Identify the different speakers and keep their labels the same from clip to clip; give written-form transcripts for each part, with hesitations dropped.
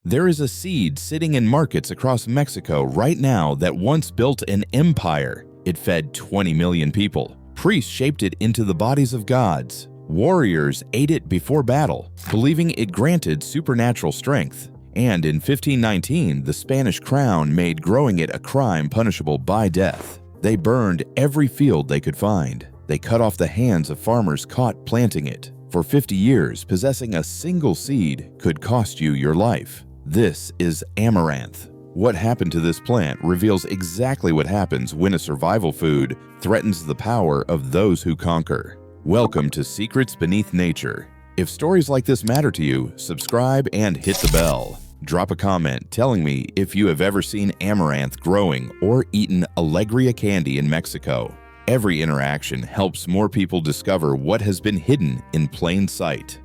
Speaker 1: There is a seed sitting in markets across Mexico right now that once built an empire. It fed 20 million people. Priests shaped it into the bodies of gods. Warriors ate it before battle, believing it granted supernatural strength. And in 1519, the Spanish crown made growing it a crime punishable by death. They burned every field they could find. They cut off the hands of farmers caught planting it. For 50 years, possessing a single seed could cost you your life. This is Amaranth. What happened to this plant reveals exactly what happens when a survival food threatens the power of those who conquer. Welcome to Secrets Beneath Nature. If stories like this matter to you, subscribe and hit the bell. Drop a comment telling me if you have ever seen amaranth growing or eaten alegria candy in Mexico. Every interaction helps more people discover what has been hidden in plain sight.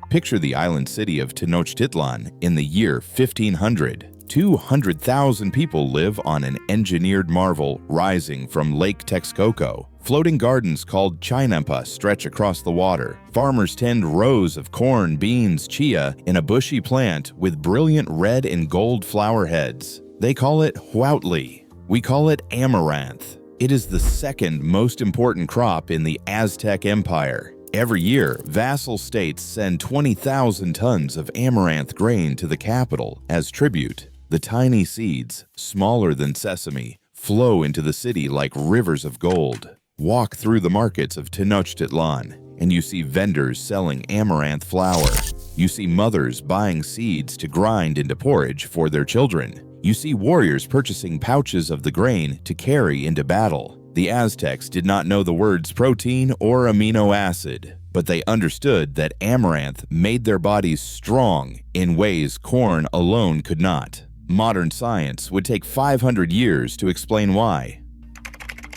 Speaker 1: Picture the island city of Tenochtitlan in the year 1500. 200,000 people live on an engineered marvel rising from Lake Texcoco. Floating gardens called chinampa stretch across the water. Farmers tend rows of corn, beans, chia in a bushy plant with brilliant red and gold flower heads. They call it huautli. We call it amaranth. It is the second most important crop in the Aztec Empire. Every year, vassal states send 20,000 tons of amaranth grain to the capital as tribute. The tiny seeds, smaller than sesame, flow into the city like rivers of gold. Walk through the markets of Tenochtitlan, and you see vendors selling amaranth flour. You see mothers buying seeds to grind into porridge for their children. You see warriors purchasing pouches of the grain to carry into battle. The Aztecs did not know the words protein or amino acid, but they understood that amaranth made their bodies strong in ways corn alone could not. Modern science would take 500 years to explain why.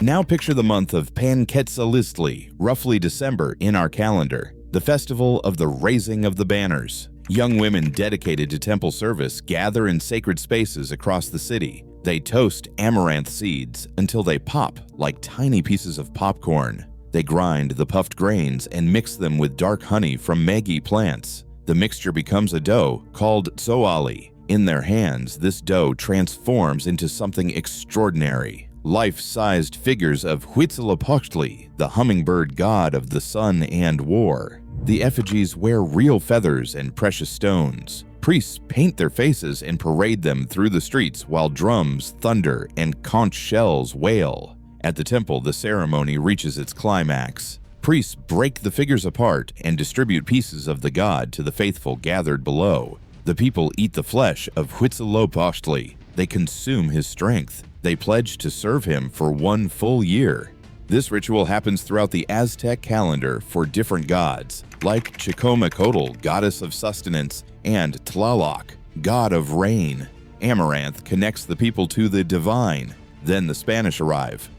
Speaker 1: Now picture the month of Panquetzalistli, roughly December in our calendar, the festival of the raising of the banners. Young women dedicated to temple service gather in sacred spaces across the city. They toast amaranth seeds until they pop like tiny pieces of popcorn. They grind the puffed grains and mix them with dark honey from maguey plants. The mixture becomes a dough called tzoali. In their hands, this dough transforms into something extraordinary. Life-sized figures of Huitzilopochtli, the hummingbird god of the sun and war. The effigies wear real feathers and precious stones. Priests paint their faces and parade them through the streets while drums thunder and conch shells wail. At the temple, the ceremony reaches its climax. Priests break the figures apart and distribute pieces of the god to the faithful gathered below. The people eat the flesh of Huitzilopochtli. They consume his strength. They pledge to serve him for 1 full year. This ritual happens throughout the Aztec calendar for different gods, like Chicomacotl, goddess of sustenance, and Tlaloc, god of rain. Amaranth connects the people to the divine. Then the Spanish arrive.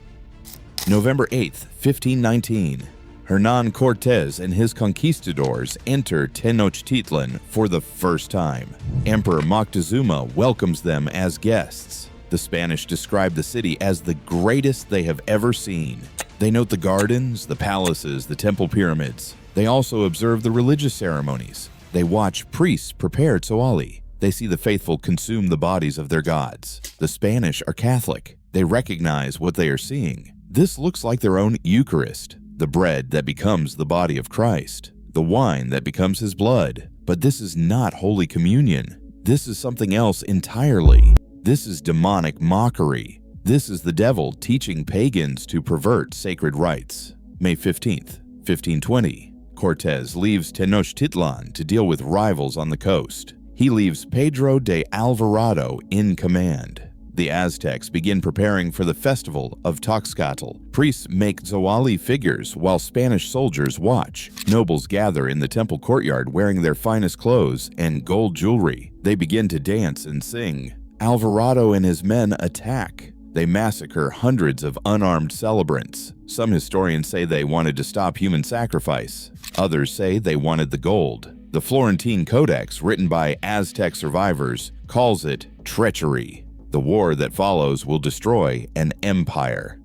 Speaker 1: November 8th, 1519. Hernan Cortés and his conquistadors enter Tenochtitlan for the first time. Emperor Moctezuma welcomes them as guests. The Spanish describe the city as the greatest they have ever seen. They note the gardens, the palaces, the temple pyramids. They also observe the religious ceremonies. They watch priests prepare tzoali. They see the faithful consume the bodies of their gods. The Spanish are Catholic. They recognize what they are seeing. This looks like their own Eucharist, the bread that becomes the body of Christ, the wine that becomes his blood. But this is not Holy Communion. This is something else entirely. This is demonic mockery. This is the devil teaching pagans to pervert sacred rites. May 15th, 1520. Cortés leaves Tenochtitlan to deal with rivals on the coast. He leaves Pedro de Alvarado in command. The Aztecs begin preparing for the festival of Toxcatl. Priests make tzoali figures while Spanish soldiers watch. Nobles gather in the temple courtyard wearing their finest clothes and gold jewelry. They begin to dance and sing. Alvarado and his men attack. They massacre hundreds of unarmed celebrants. Some historians say they wanted to stop human sacrifice. Others say they wanted the gold. The Florentine Codex, written by Aztec survivors, calls it treachery. The war that follows will destroy an empire.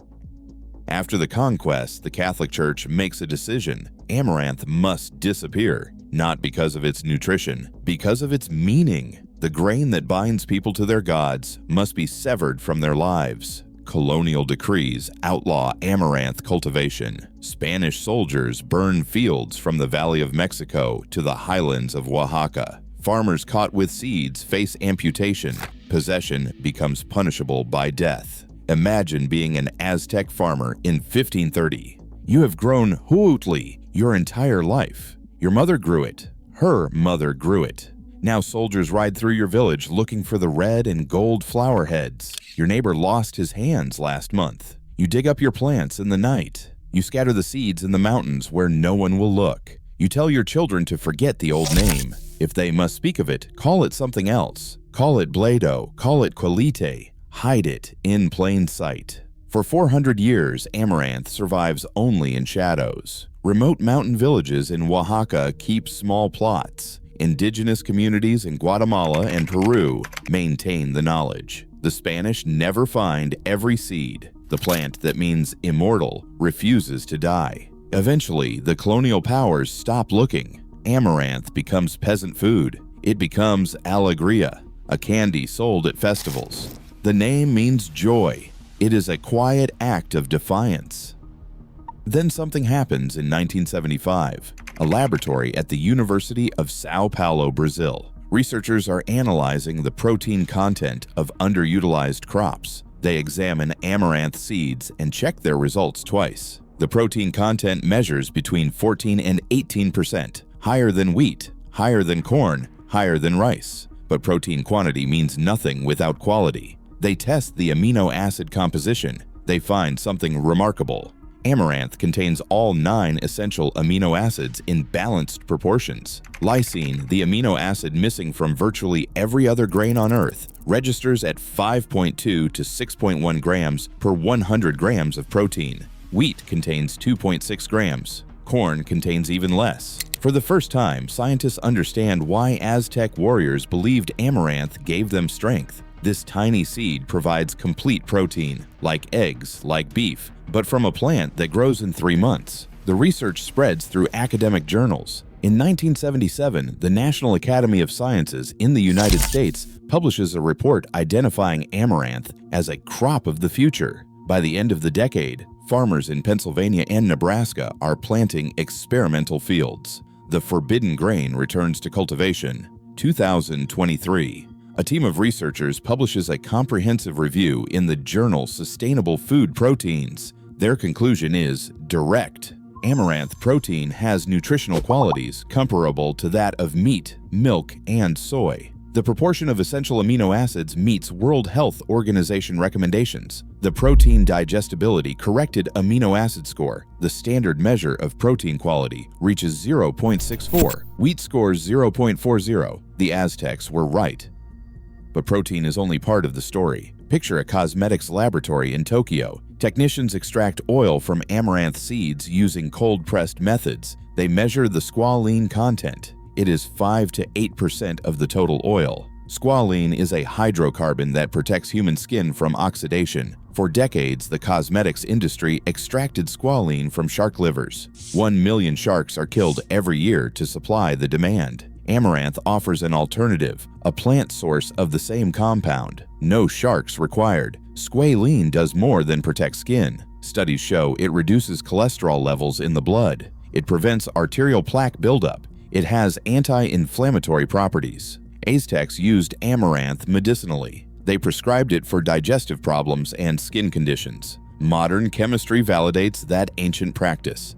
Speaker 1: After the conquest, the Catholic Church makes a decision. Amaranth must disappear, not because of its nutrition, because of its meaning. The grain that binds people to their gods must be severed from their lives. Colonial decrees outlaw amaranth cultivation. Spanish soldiers burn fields from the Valley of Mexico to the highlands of Oaxaca. Farmers caught with seeds face amputation. Possession becomes punishable by death. Imagine being an Aztec farmer in 1530. You have grown huutli your entire life. Your mother grew it. Her mother grew it. Now soldiers ride through your village looking for the red and gold flower heads. Your neighbor lost his hands last month. You dig up your plants in the night. You scatter the seeds in the mountains where no one will look. You tell your children to forget the old name. If they must speak of it, call it something else. Call it Blado, call it Quilite. Hide it in plain sight. For 400 years, amaranth survives only in shadows. Remote mountain villages in Oaxaca keep small plots. Indigenous communities in Guatemala and Peru maintain the knowledge. The Spanish never find every seed. The plant that means immortal refuses to die. Eventually, the colonial powers stop looking. Amaranth becomes peasant food. It becomes alegría, a candy sold at festivals. The name means joy. It is a quiet act of defiance. Then something happens in 1975. A laboratory at the University of Sao Paulo, Brazil. Researchers are analyzing the protein content of underutilized crops. They examine amaranth seeds and check their results twice. The protein content measures between 14 and 18%, higher than wheat, higher than corn, higher than rice. But protein quantity means nothing without quality. They test the amino acid composition. They find something remarkable. Amaranth contains all 9 essential amino acids in balanced proportions. Lysine, the amino acid missing from virtually every other grain on Earth, registers at 5.2 to 6.1 grams per 100 grams of protein. Wheat contains 2.6 grams. Corn contains even less. For the first time, scientists understand why Aztec warriors believed amaranth gave them strength. This tiny seed provides complete protein, like eggs, like beef, but from a plant that grows in 3 months. The research spreads through academic journals. In 1977, the National Academy of Sciences in the United States publishes a report identifying amaranth as a crop of the future. By the end of the decade, farmers in Pennsylvania and Nebraska are planting experimental fields. The forbidden grain returns to cultivation. 2023. A team of researchers publishes a comprehensive review in the journal Sustainable Food Proteins. Their conclusion is direct. Amaranth protein has nutritional qualities comparable to that of meat, milk, and soy. The proportion of essential amino acids meets World Health Organization recommendations. The protein digestibility corrected amino acid score, the standard measure of protein quality, reaches 0.64. Wheat scores 0.40. The Aztecs were right. But protein is only part of the story. Picture a cosmetics laboratory in Tokyo. Technicians extract oil from amaranth seeds using cold-pressed methods. They measure the squalene content. It is 5 to 8% of the total oil. Squalene is a hydrocarbon that protects human skin from oxidation. For decades, the cosmetics industry extracted squalene from shark livers. 1 million sharks are killed every year to supply the demand. Amaranth offers an alternative, a plant source of the same compound. No sharks required. Squalene does more than protect skin. Studies show it reduces cholesterol levels in the blood. It prevents arterial plaque buildup. It has anti-inflammatory properties. Aztecs used amaranth medicinally. They prescribed it for digestive problems and skin conditions. Modern chemistry validates that ancient practice.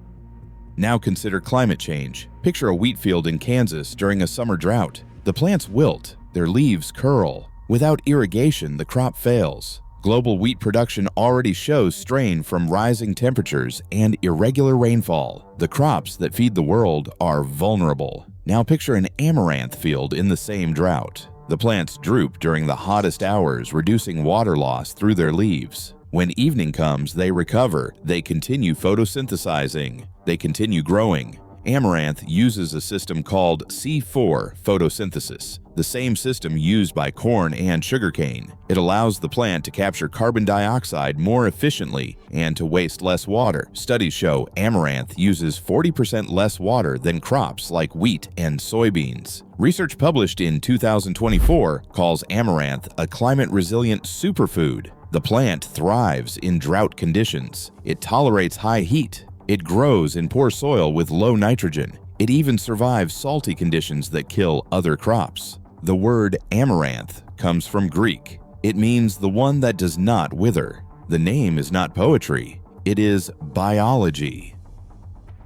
Speaker 1: Now consider climate change. Picture a wheat field in Kansas during a summer drought. The plants wilt, their leaves curl. Without irrigation, the crop fails. Global wheat production already shows strain from rising temperatures and irregular rainfall. The crops that feed the world are vulnerable. Now picture an amaranth field in the same drought. The plants droop during the hottest hours, reducing water loss through their leaves. When evening comes, they recover. They continue photosynthesizing. They continue growing. Amaranth uses a system called C4 photosynthesis, the same system used by corn and sugarcane. It allows the plant to capture carbon dioxide more efficiently and to waste less water. Studies show Amaranth uses 40% less water than crops like wheat and soybeans. Research published in 2024 calls Amaranth a climate-resilient superfood. The plant thrives in drought conditions. It tolerates high heat. It grows in poor soil with low nitrogen. It even survives salty conditions that kill other crops. The word amaranth comes from Greek. It means the one that does not wither. The name is not poetry. It is biology.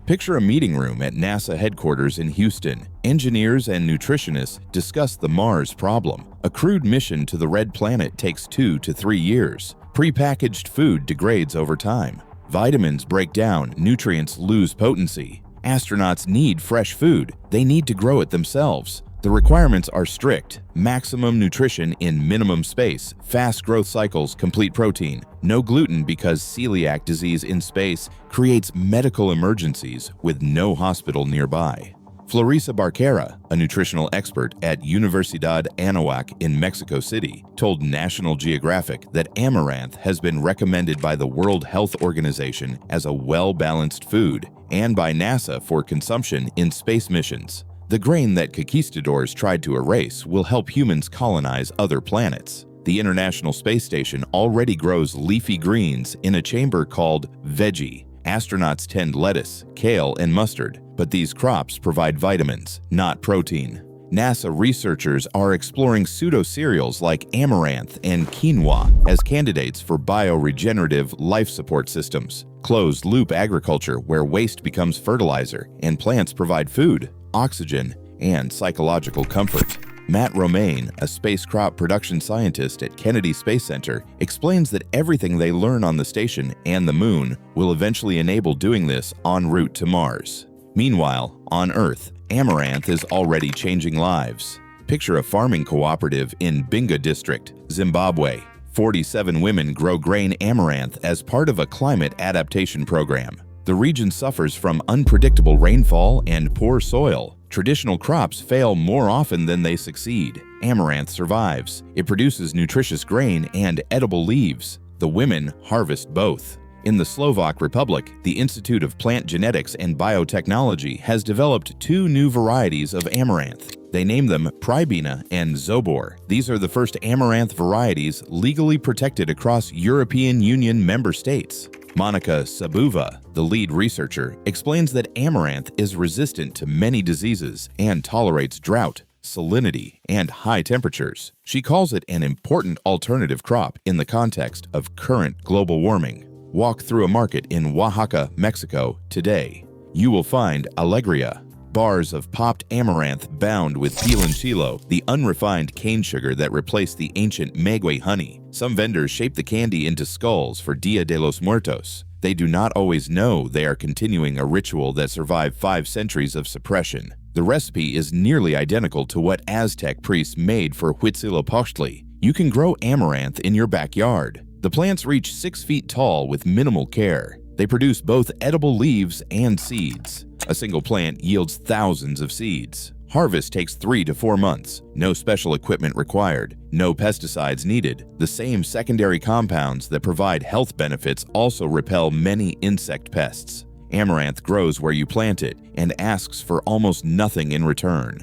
Speaker 1: Picture a meeting room at NASA headquarters in Houston. Engineers and nutritionists discuss the Mars problem. A crewed mission to the red planet takes 2 to 3 years. Prepackaged food degrades over time. Vitamins break down, nutrients lose potency. Astronauts need fresh food. They need to grow it themselves. The requirements are strict: maximum nutrition in minimum space, fast growth cycles, complete protein, no gluten because celiac disease in space creates medical emergencies with no hospital nearby. Florisa Barquera, a nutritional expert at Universidad Anáhuac in Mexico City, told National Geographic that amaranth has been recommended by the World Health Organization as a well-balanced food and by NASA for consumption in space missions. The grain that conquistadors tried to erase will help humans colonize other planets. The International Space Station already grows leafy greens in a chamber called veggie. Astronauts tend lettuce, kale, and mustard, but these crops provide vitamins, not protein. NASA researchers are exploring pseudo-cereals like amaranth and quinoa as candidates for bioregenerative life support systems. Closed-loop agriculture where waste becomes fertilizer and plants provide food, oxygen, and psychological comfort. Matt Romaine, a space crop production scientist at Kennedy Space Center, explains that everything they learn on the station and the moon will eventually enable doing this en route to Mars. Meanwhile, on Earth, amaranth is already changing lives. Picture a farming cooperative in Binga District, Zimbabwe. 47 women grow grain amaranth as part of a climate adaptation program. The region suffers from unpredictable rainfall and poor soil. Traditional crops fail more often than they succeed. Amaranth survives. It produces nutritious grain and edible leaves. The women harvest both. In the Slovak Republic, the Institute of Plant Genetics and Biotechnology has developed 2 new varieties of amaranth. They name them Pribina and Zobor. These are the first amaranth varieties legally protected across European Union member states. Monica Sabuva, the lead researcher, explains that amaranth is resistant to many diseases and tolerates drought, salinity, and high temperatures. She calls it an important alternative crop in the context of current global warming. Walk through a market in Oaxaca, Mexico today. You will find alegria, bars of popped amaranth bound with piloncillo, the unrefined cane sugar that replaced the ancient maguey honey. Some vendors shape the candy into skulls for Dia de los Muertos. They do not always know they are continuing a ritual that survived 5 centuries of suppression. The recipe is nearly identical to what Aztec priests made for Huitzilopochtli. You can grow amaranth in your backyard. The plants reach 6 feet tall with minimal care. They produce both edible leaves and seeds. A single plant yields thousands of seeds. Harvest takes 3 to 4 months. No special equipment required. No pesticides needed. The same secondary compounds that provide health benefits also repel many insect pests. Amaranth grows where you plant it and asks for almost nothing in return.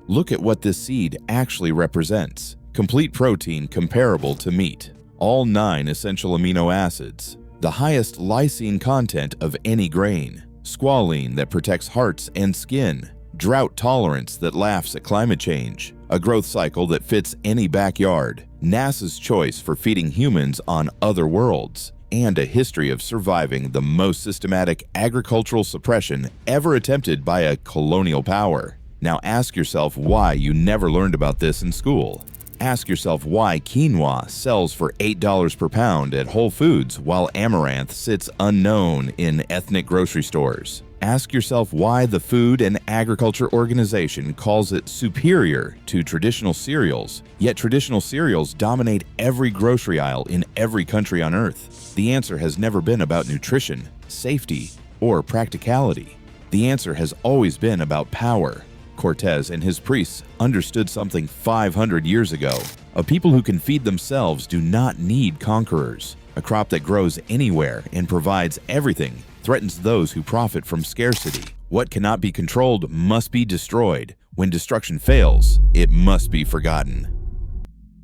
Speaker 1: Look at what this seed actually represents. Complete protein comparable to meat. All 9 essential amino acids. The highest lysine content of any grain. Squalene that protects hearts and skin. Drought tolerance that laughs at climate change. A growth cycle that fits any backyard. NASA's choice for feeding humans on other worlds. And a history of surviving the most systematic agricultural suppression ever attempted by a colonial power. Now ask yourself why you never learned about this in school. Ask yourself why quinoa sells for $8 per pound at Whole Foods while amaranth sits unknown in ethnic grocery stores. Ask yourself why the Food and Agriculture Organization calls it superior to traditional cereals, yet traditional cereals dominate every grocery aisle in every country on Earth. The answer has never been about nutrition, safety, or practicality. The answer has always been about power. Cortez and his priests understood something 500 years ago. A people who can feed themselves do not need conquerors. A crop that grows anywhere and provides everything threatens those who profit from scarcity. What cannot be controlled must be destroyed. When destruction fails, it must be forgotten.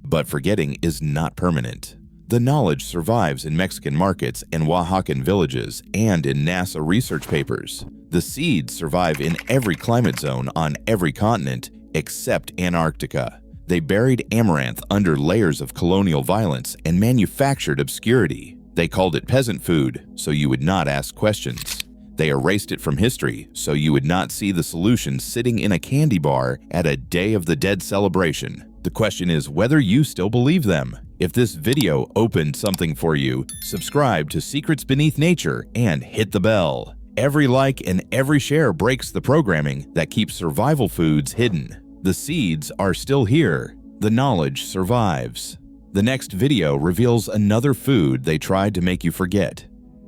Speaker 1: But forgetting is not permanent. The knowledge survives in Mexican markets and Oaxacan villages and in NASA research papers. The seeds survive in every climate zone on every continent except Antarctica. They buried Amaranth under layers of colonial violence and manufactured obscurity. They called it peasant food, so you would not ask questions. They erased it from history, so you would not see the solution sitting in a candy bar at a Day of the Dead celebration. The question is whether you still believe them. If this video opened something for you, subscribe to Secrets Beneath Nature and hit the bell. Every like and every share breaks the programming that keeps survival foods hidden. The seeds are still here. The knowledge survives. The next video reveals another food they tried to make you forget.